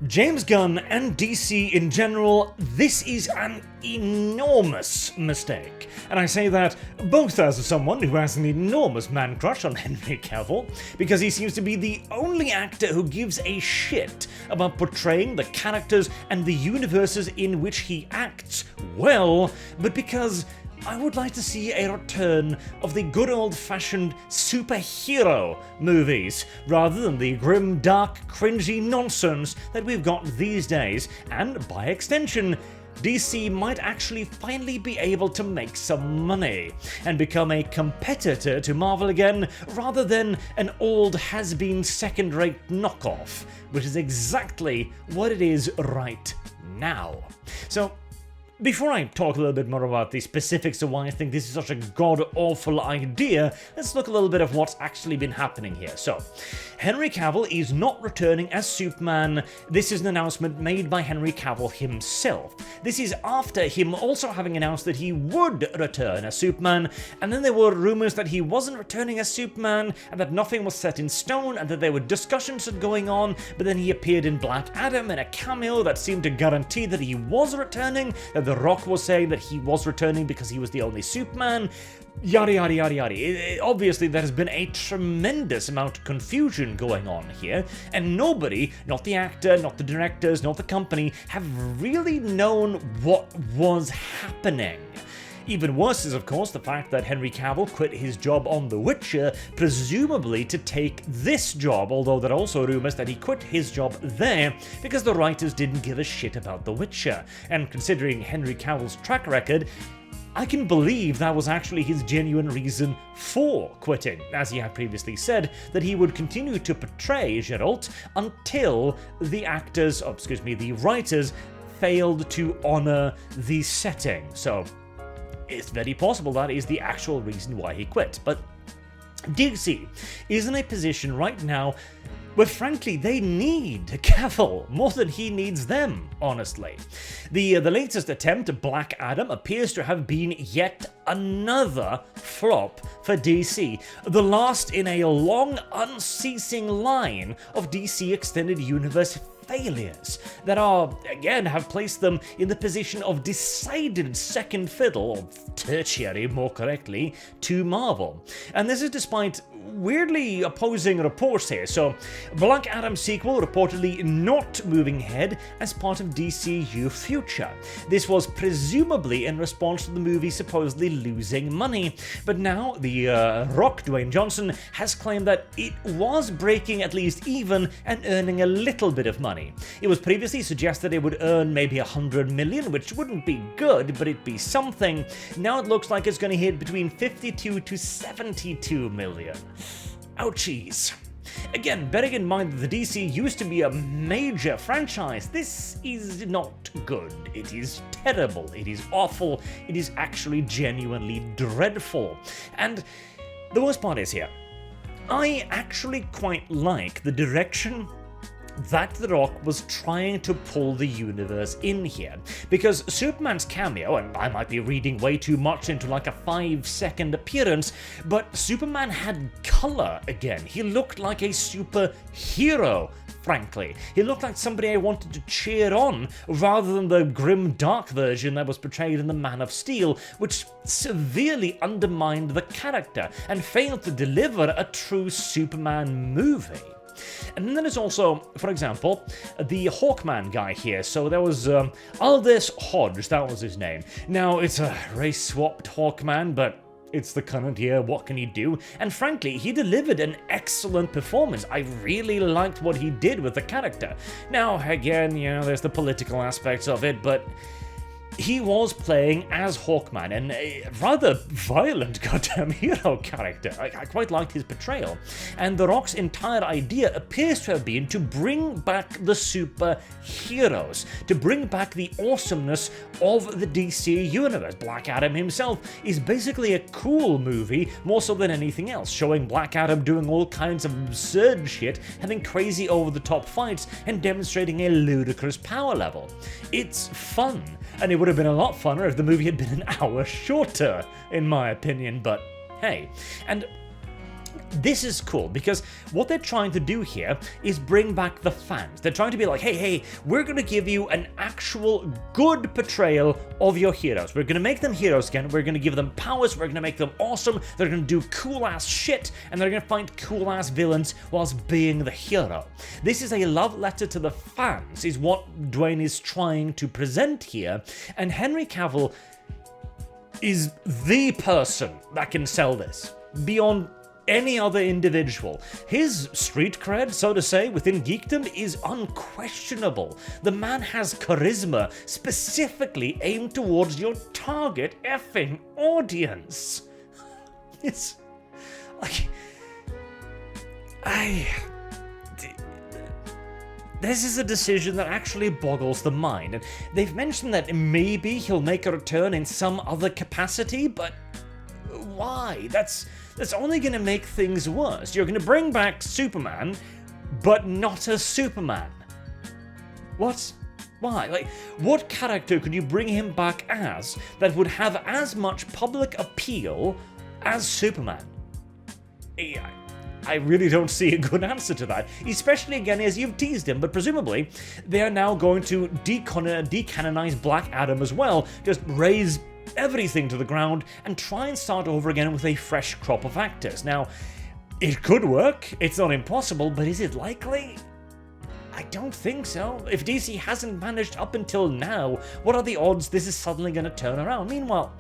James Gunn and DC in general, this is an enormous mistake. And I say that both as someone who has an enormous man crush on Henry Cavill, because he seems to be the only actor who gives a shit about portraying the characters and the universes in which he acts well, but because I would like to see a return of the good old-fashioned superhero movies, rather than the grim, dark, cringy nonsense that we've got these days, and by extension, DC might actually finally be able to make some money, and become a competitor to Marvel again, rather than an old has-been second-rate knockoff, which is exactly what it is right now. So, before I talk a little bit more about the specifics of why I think this is such a god-awful idea, let's look a little bit of what's actually been happening here. So, Henry Cavill is not returning as Superman. This is an announcement made by Henry Cavill himself. This is after him also having announced that he would return as Superman, and then there were rumors that he wasn't returning as Superman, and that nothing was set in stone, and that there were discussions going on, but then he appeared in Black Adam in a cameo that seemed to guarantee that he was returning, that The Rock was saying that he was returning because he was the only Superman, yada yada yada yada. Obviously there has been a tremendous amount of confusion going on here, and nobody, not the actor, not the directors, not the company, have really known what was happening. Even worse is, of course, the fact that Henry Cavill quit his job on The Witcher, presumably to take this job, although there are also rumours that he quit his job there because the writers didn't give a shit about The Witcher. And considering Henry Cavill's track record, I can believe that was actually his genuine reason for quitting, as he had previously said that he would continue to portray Geralt until the writers failed to honour the setting. So it's very possible that is the actual reason why he quit. But DC is in a position right now where, frankly, they need Cavill more than he needs them, honestly. The latest attempt, Black Adam, appears to have been yet another flop for DC, the last in a long, unceasing line of DC Extended Universe failures that have placed them in the position of decided second fiddle, or tertiary more correctly, to Marvel. And this is despite weirdly opposing reports here. So, Black Adam sequel reportedly not moving ahead as part of DCEU future. This was presumably in response to the movie supposedly losing money, but now the Rock, Dwayne Johnson, has claimed that it was breaking at least even and earning a little bit of money. It was previously suggested it would earn maybe 100 million, which wouldn't be good, but it'd be something. Now it looks like it's going to hit between 52 to 72 million. Ouchies. Again, bearing in mind that the DC used to be a major franchise, this is not good. It is terrible. It is awful. It is actually genuinely dreadful. And the worst part is here, I actually quite like the direction that The Rock was trying to pull the universe in here, because Superman's cameo, and I might be reading way too much into like a 5-second appearance, but Superman had color again. He looked like a superhero, frankly. He looked like somebody I wanted to cheer on, rather than the grim, dark version that was portrayed in The Man of Steel, which severely undermined the character and failed to deliver a true Superman movie. And then there's also, for example, the Hawkman guy here. So there was Aldous Hodge, that was his name. Now, it's a race-swapped Hawkman, but it's the current year, what can you do? And frankly, he delivered an excellent performance. I really liked what he did with the character. Now, again, there's the political aspects of it, but he was playing as Hawkman, and a rather violent goddamn hero character. I quite liked his portrayal. And The Rock's entire idea appears to have been to bring back the superheroes, to bring back the awesomeness of the DC universe. Black Adam himself is basically a cool movie, more so than anything else, showing Black Adam doing all kinds of absurd shit, having crazy over-the-top fights, and demonstrating a ludicrous power level. It's fun, and it would have been a lot funner if the movie had been an hour shorter, in my opinion, but hey. And This is cool because what they're trying to do here is bring back the fans. They're trying to be like, hey, we're going to give you an actual good portrayal of your heroes. We're going to make them heroes again. We're going to give them powers. We're going to make them awesome. They're going to do cool-ass shit, and they're going to find cool-ass villains whilst being the hero. This is a love letter to the fans, is what Dwayne is trying to present here, and Henry Cavill is the person that can sell this beyond any other individual. His street cred, so to say, within geekdom is unquestionable. The man has charisma specifically aimed towards your target effing audience. It's like... This is a decision that actually boggles the mind, and they've mentioned that maybe he'll make a return in some other capacity, but why? That's only going to make things worse. You're going to bring back Superman, but not as Superman. What? Why? Like, what character could you bring him back as that would have as much public appeal as Superman? I really don't see a good answer to that, especially again as you've teased him, but presumably they are now going to decanonize Black Adam as well, just raise everything to the ground and try and start over again with a fresh crop of actors. Now, it could work, it's not impossible, but is it likely? I don't think so. If DC hasn't managed up until now, what are the odds this is suddenly going to turn around? Meanwhile,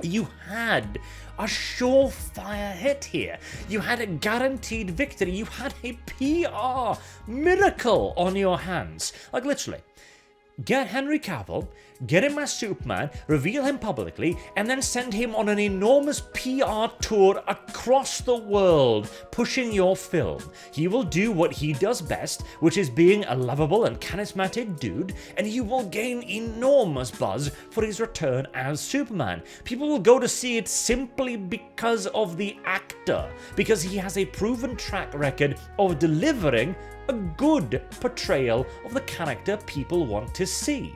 you had a surefire hit here. You had a guaranteed victory. You had a PR miracle on your hands. Like, literally, get Henry Cavill, get him as Superman, reveal him publicly, and then send him on an enormous PR tour across the world, pushing your film. He will do what he does best, which is being a lovable and charismatic dude, and you will gain enormous buzz for his return as Superman. People will go to see it simply because of the actor, because he has a proven track record of delivering a good portrayal of the character people want to see.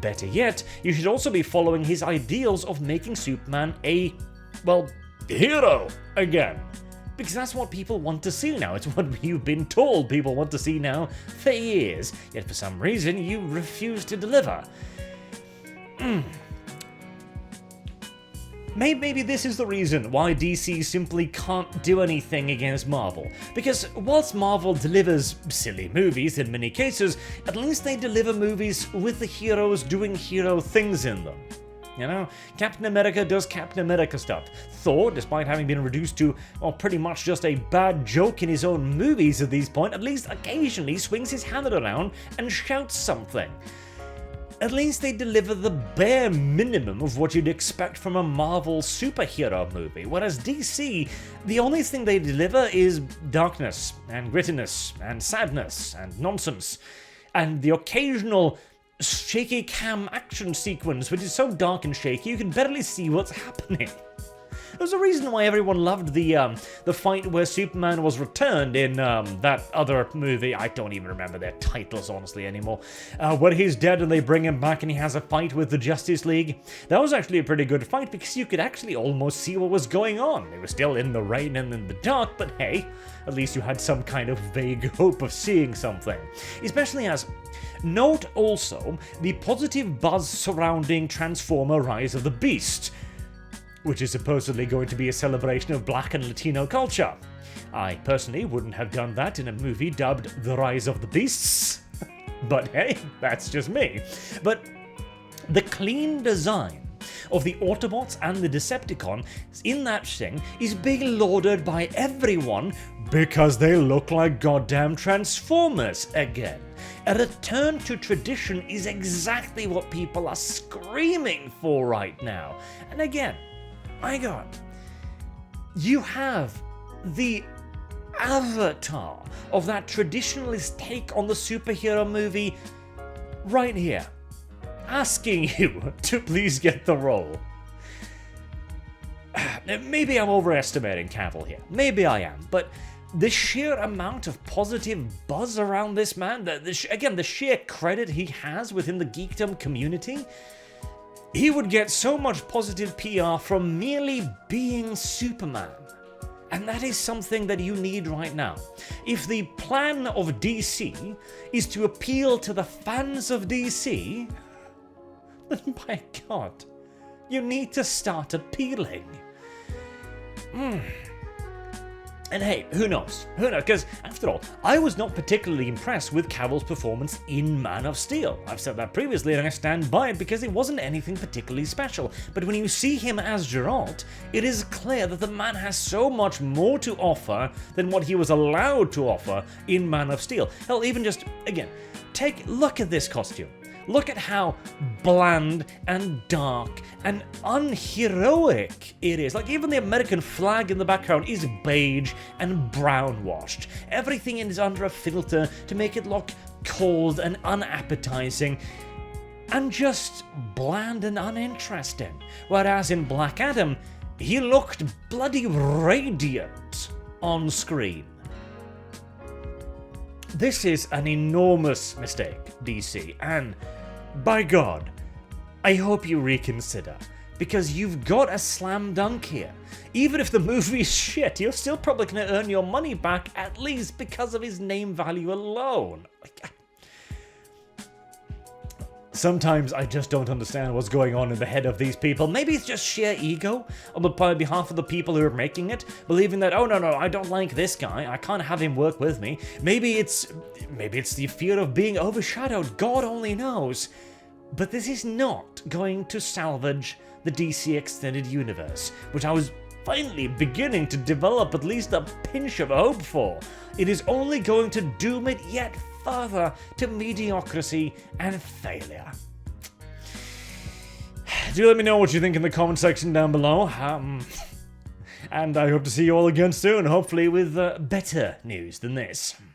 Better yet, you should also be following his ideals of making Superman a, well, hero again. Because that's what people want to see now. It's what you've been told people want to see now for years. Yet for some reason, you refuse to deliver. Maybe this is the reason why DC simply can't do anything against Marvel. Because whilst Marvel delivers silly movies in many cases, at least they deliver movies with the heroes doing hero things in them. You know, Captain America does Captain America stuff. Thor, despite having been reduced to, well, pretty much just a bad joke in his own movies at this point, at least occasionally swings his hammer around and shouts something. At least they deliver the bare minimum of what you'd expect from a Marvel superhero movie, whereas DC, the only thing they deliver is darkness, and grittiness, and sadness, and nonsense, and the occasional shaky cam action sequence, which is so dark and shaky you can barely see what's happening. There's a reason why everyone loved the fight where Superman was returned in that other movie. I don't even remember their titles, honestly, anymore. Where he's dead and they bring him back and he has a fight with the Justice League. That was actually a pretty good fight because you could actually almost see what was going on. It was still in the rain and in the dark, but hey, at least you had some kind of vague hope of seeing something. Especially as... Note also the positive buzz surrounding Transformer Rise of the Beast, which is supposedly going to be a celebration of Black and Latino culture. I personally wouldn't have done that in a movie dubbed The Rise of the Beasts, but hey, that's just me. But the clean design of the Autobots and the Decepticons in that thing is being lauded by everyone because they look like goddamn Transformers again. A return to tradition is exactly what people are screaming for right now. And again, my god, you have the avatar of that traditionalist take on the superhero movie right here, asking you to please get the role. Maybe I'm overestimating Cavill here, maybe I am, but the sheer amount of positive buzz around this man, the sheer credit he has within the geekdom community, he would get so much positive PR from merely being Superman. And that is something that you need right now. If the plan of DC is to appeal to the fans of DC, then by God, you need to start appealing. And hey, who knows? Who knows? Because, after all, I was not particularly impressed with Cavill's performance in Man of Steel. I've said that previously and I stand by it because it wasn't anything particularly special. But when you see him as Geralt, it is clear that the man has so much more to offer than what he was allowed to offer in Man of Steel. Hell, even just, again, look at this costume. Look at how bland and dark and unheroic it is. Like, even the American flag in the background is beige and brown washed. Everything is under a filter to make it look cold and unappetizing and just bland and uninteresting. Whereas in Black Adam, he looked bloody radiant on screen. This is an enormous mistake, DC, and by God, I hope you reconsider, because you've got a slam dunk here. Even if the movie's shit, you're still probably going to earn your money back, at least because of his name value alone. Sometimes I just don't understand what's going on in the head of these people. Maybe it's just sheer ego on behalf of the people who are making it, believing that, oh no, I don't like this guy, I can't have him work with me. Maybe it's the fear of being overshadowed, God only knows. But this is not going to salvage the DC Extended Universe, which I was finally beginning to develop at least a pinch of hope for. It is only going to doom it yet further to mediocrity and failure. Do let me know what you think in the comment section down below. And I hope to see you all again soon, hopefully with better news than this.